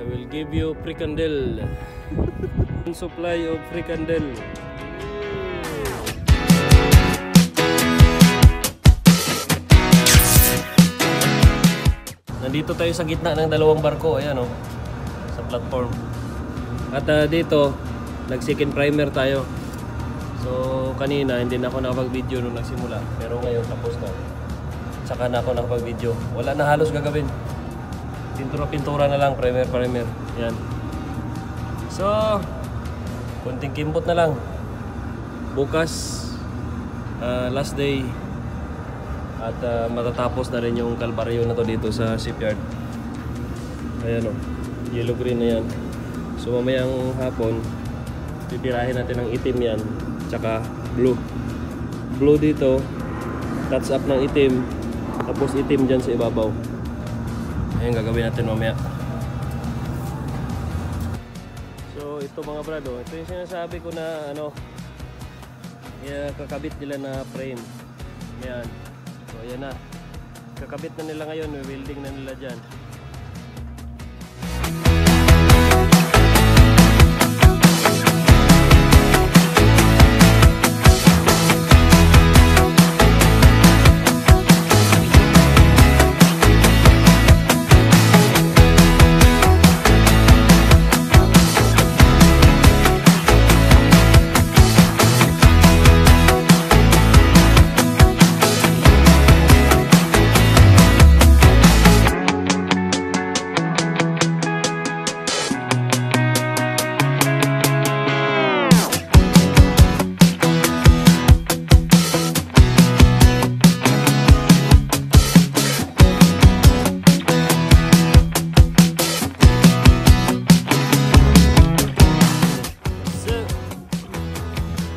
will give you free candle. Supply of free candle. Nandito tayo sa gitna ng dalawang barko, ayan oh, sa platform. At dito, nag-second primer tayo. So kanina hindi na ako nakapag-video nung nagsimula, pero ngayon tapos na. Saka na ako nakapag-video. Wala na halos gagawin. Pintura-pintura na lang, primer. Yan. So, konting kimbot na lang. Bukas, last day. At matatapos na rin yung kalbaryo na to dito sa shipyard. Ayan o, yellow green na yan. So mamayang hapon, titirahin natin ng itim yan, tsaka blue. Blue dito, touch up ng itim, tapos itim dyan sa ibabaw. Ayan gagawin natin mamaya. So ito mga brad, ito yung sinasabi ko na ano, kakabit nila na frame. Ayan. So ayan na, kakabit na nila ngayon, welding na nila dyan.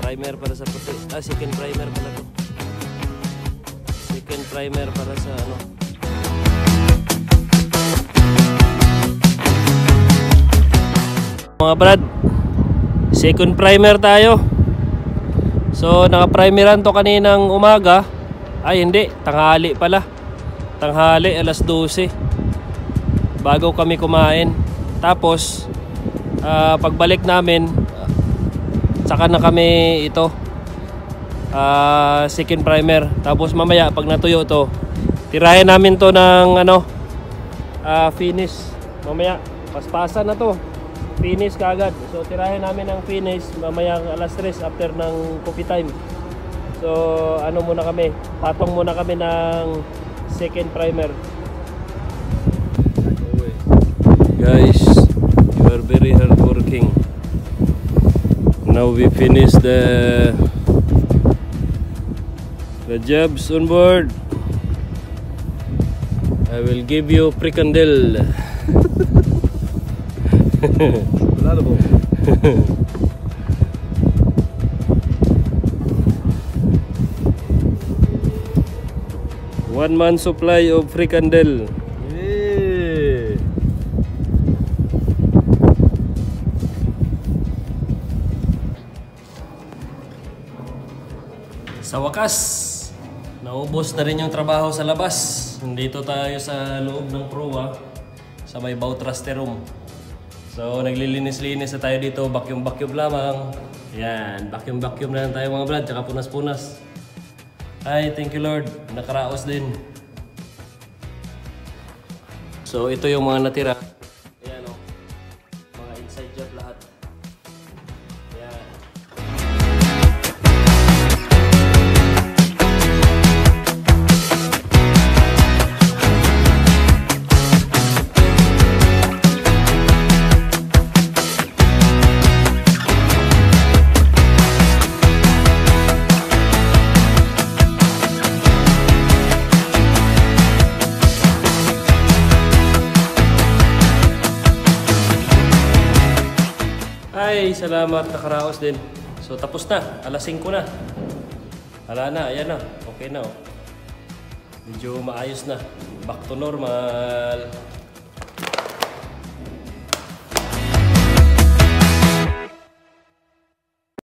Primer para sa puti. Second primer pala to. Second primer para sa ano. Mga brad, second primer tayo. So naka-primeran to kaninang umaga. Ay hindi, tanghali pala. Tanghali alas 12. Bago kami kumain. Tapos pagbalik namin, saka na kami ito second primer. Tapos mamaya pag natuyo to, tirahin namin to ng ano, finish. Mamaya paspasan na to, finish kaagad. So tirahin namin ng finish mamaya alas 3 after ng coffee time. So ano muna kami, patong muna kami ng second primer. Guys, you are very hardworking. Now we finish the jobs on board. I will give you free candle. One month supply of free candle. Sa wakas, naubos na rin yung trabaho sa labas. Nandito tayo sa loob ng proa, sa may bow thruster room. So naglilinis-linis na tayo dito, vacuum lamang. Yan, vacuum na lang tayo mga brad, tsaka punas-punas. Ay, thank you Lord, nakaraos din. So ito yung mga natira. Ayan o, mga inside job lahat. Ayan. Ay, salamat, nakaraos din. So tapos na, alas 5 na. Hala na, ayan na, okay na oh. Medyo maayos na, back to normal.